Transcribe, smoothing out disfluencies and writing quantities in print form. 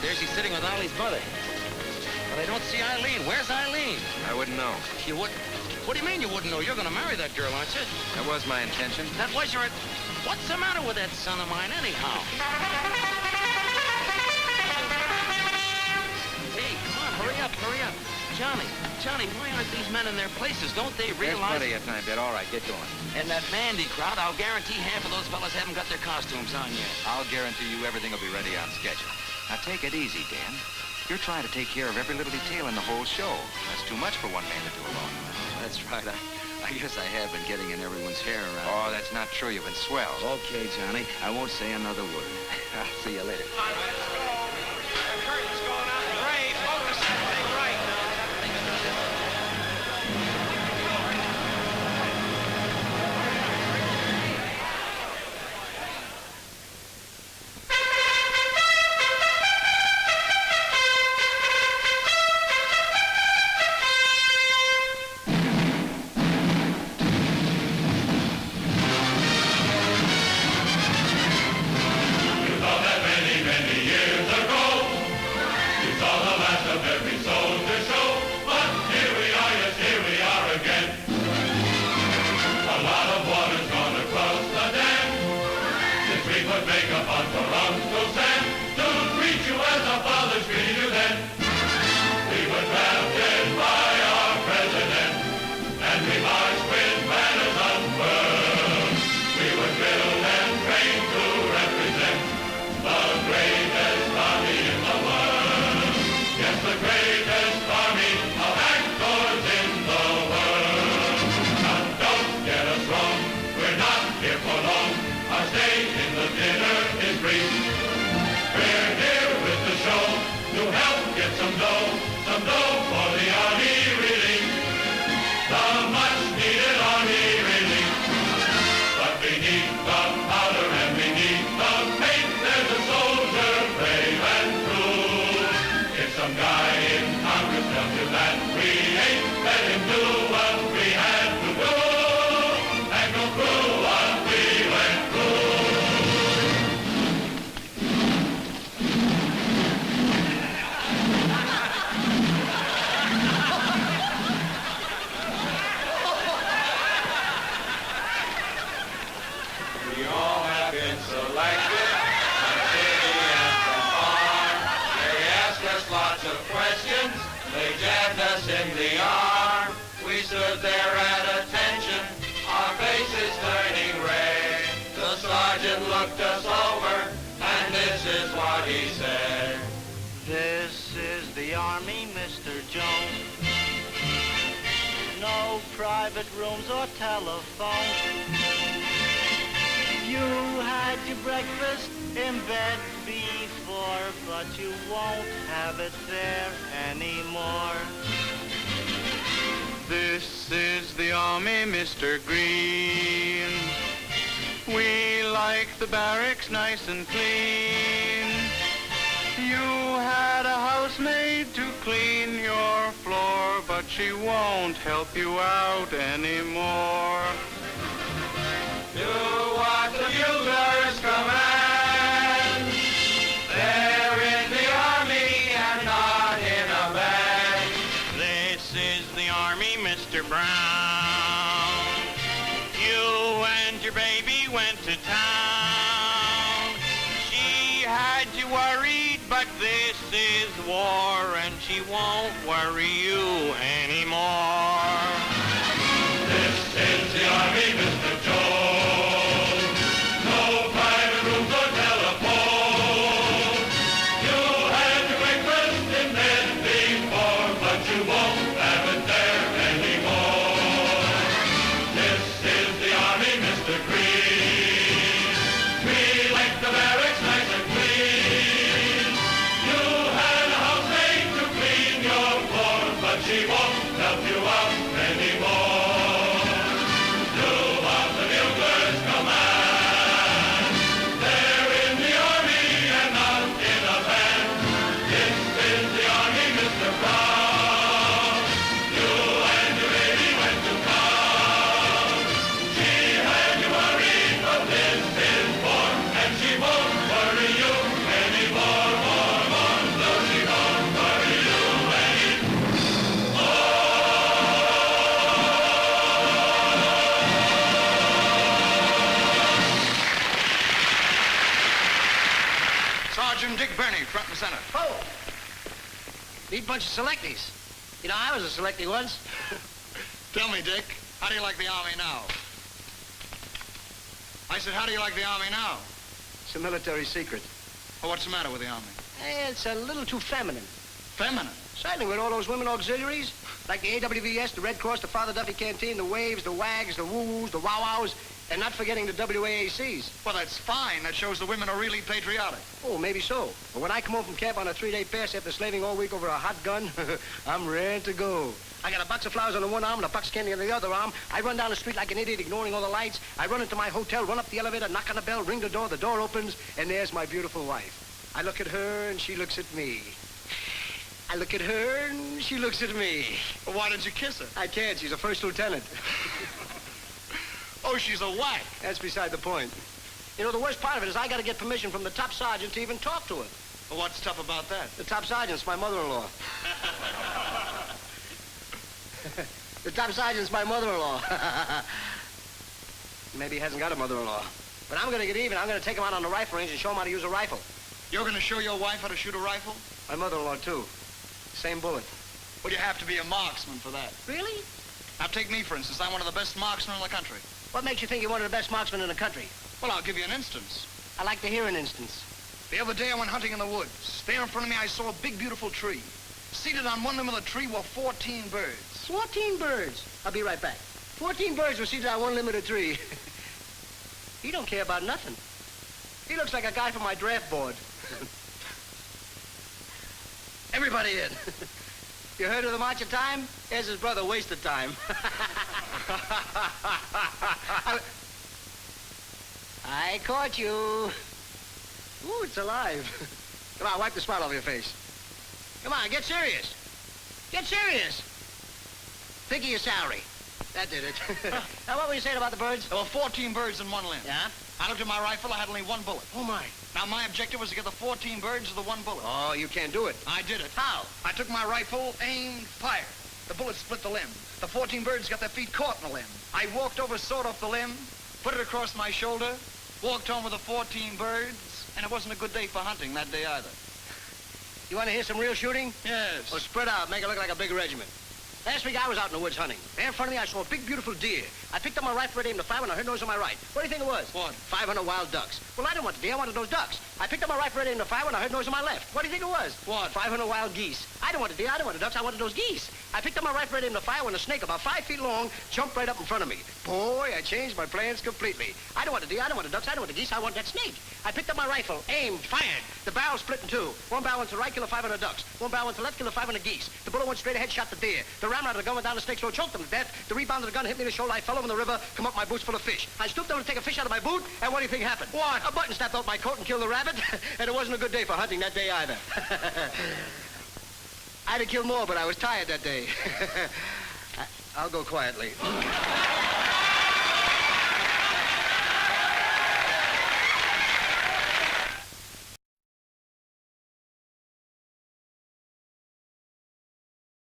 there. She's sitting with Ollie's mother. But I don't see Eileen. Where's Eileen? I wouldn't know. You would? What do you mean you wouldn't know? You're going to marry that girl, aren't you? That was my intention. That was your... What's the matter with that son of mine, anyhow? Hey, come on, hurry up, hurry up. Johnny, why aren't these men in their places? Don't they realize... There's plenty of time, Dad. All right, get going. And that Mandy crowd, I'll guarantee half of those fellas haven't got their costumes on yet. I'll guarantee you everything will be ready on schedule. Now, take it easy, Dan. You're trying to take care of every little detail in the whole show. That's too much for one man to do alone. That's right. I guess I have been getting in everyone's hair around. Oh, that's not true. You've been swell. Okay, Johnny. I won't say another word. I'll see you later. All right, let's go. The curtain's going on. Ray, focus that thing right now. This is the Army, Mr. Jones. No private rooms or telephone. You had your breakfast in bed before, but you won't have it there anymore. This is the Army, Mr. Green. We like the barracks nice and clean. You had a housemaid to clean your floor, but she won't help you out anymore. Do what the buglers command. They're in the Army and not in a band. This is the Army, Mr. Brown. You and your baby went to town. She had you worried, but this is war, and she won't worry you anymore. This is the Army, Mr. Jones. No private rooms or telephone. You had your breakfast in bed before, but you won't have it there anymore. This is the Army, Mr. Green. We like the barracks nice and clean. You had a housemaid to clean your floor, but she won't help you out Sergeant Dick Burney, front and center. Oh! Neat bunch of selecties. You know, I was a selectee once. Tell me, Dick, how do you like the Army now? I said, how do you like the Army now? It's a military secret. Well, what's the matter with the Army? It's a little too feminine. Feminine. Certainly, with all those women auxiliaries, like the AWVS, the Red Cross, the Father Duffy Canteen, the Waves, the WAGs, the Woo-Woos, the Wow-Wows, and not forgetting the WAACs. Well, that's fine. That shows the women are really patriotic. Oh, maybe so. But when I come home from camp on a 3-day pass after slaving all week over a hot gun, I'm ready to go. I got a box of flowers on the one arm and a box of candy on the other arm. I run down the street like an idiot, ignoring all the lights. I run into my hotel, run up the elevator, knock on the bell, ring the door opens, and there's my beautiful wife. I look at her, and she looks at me. I look at her, and she looks at me. Well, why didn't you kiss her? I can't. She's a first lieutenant. Oh, she's a whack. That's beside the point. You know, the worst part of it is I got to get permission from the top sergeant to even talk to her. Well, what's tough about that? The top sergeant's my mother-in-law. The top sergeant's my mother-in-law. Maybe he hasn't got a mother-in-law. But I'm going to get even. I'm going to take him out on the rifle range and show him how to use a rifle. You're going to show your wife how to shoot a rifle? My mother-in-law, too. Same bullet. Well, you have to be a marksman for that. Really? Now, take me, for instance. I'm one of the best marksmen in the country. What makes you think you're one of the best marksmen in the country? Well, I'll give you an instance. I like to hear an instance. The other day I went hunting in the woods. There in front of me I saw a big, beautiful tree. Seated on one limb of the tree were 14 birds. 14 birds. I'll be right back. 14 birds were seated on one limb of the tree. He don't care about nothing. He looks like a guy from my draft board. Everybody in. You heard of the March of Time? Here's his brother, Wasted Time. I caught you. Ooh, it's alive. Come on, wipe the smile off your face. Come on, get serious. Get serious. Think of your salary. That did it. Now, what were you saying about the birds? There were 14 birds in one limb. Yeah? I looked at my rifle. I had only one bullet. Oh, my. Now, my objective was to get the 14 birds with the one bullet. Oh, you can't do it. I did it. How? I took my rifle, aimed, fired. The bullet split the limb. The 14 birds got their feet caught in the limb. I walked over, sawed off the limb, put it across my shoulder, walked home with the 14 birds, and it wasn't a good day for hunting that day either. You want to hear some real shooting? Yes. Well, spread out. Make it look like a big regiment. Last week I was out in the woods hunting. There in front of me I saw a big, beautiful deer. I picked up my rifle, aimed to fire, when I heard noise on my right. What do you think it was? What? 500 wild ducks. Well, I didn't want the deer. I wanted those ducks. I picked up my rifle, aimed to fire, when I heard noise on my left. What do you think it was? What? 500 wild geese. I didn't want the deer. I didn't want the ducks. I wanted those geese. I picked up my rifle, aimed to fire, when a snake about 5 feet long jumped right up in front of me. Boy, I changed my plans completely. I didn't want the deer. I didn't want the ducks. I didn't want the geese. I wanted that snake. I picked up my rifle, aimed, fired. The barrel split in two. One barrel went to the right, killed 500 ducks. One barrel went to the left, killed 500 geese. The bullet went straight ahead, shot the deer. The ram out of the gun went down the snake's throat, choked him to death. The rebound of the gun hit me in the shoulder. I fell over in the river, come up my boots full of fish. I stooped down to take a fish out of my boot, and what do you think happened? What? A button snapped off my coat and killed the rabbit, and it wasn't a good day for hunting that day either. I'd have killed more, but I was tired that day. I'll go quietly.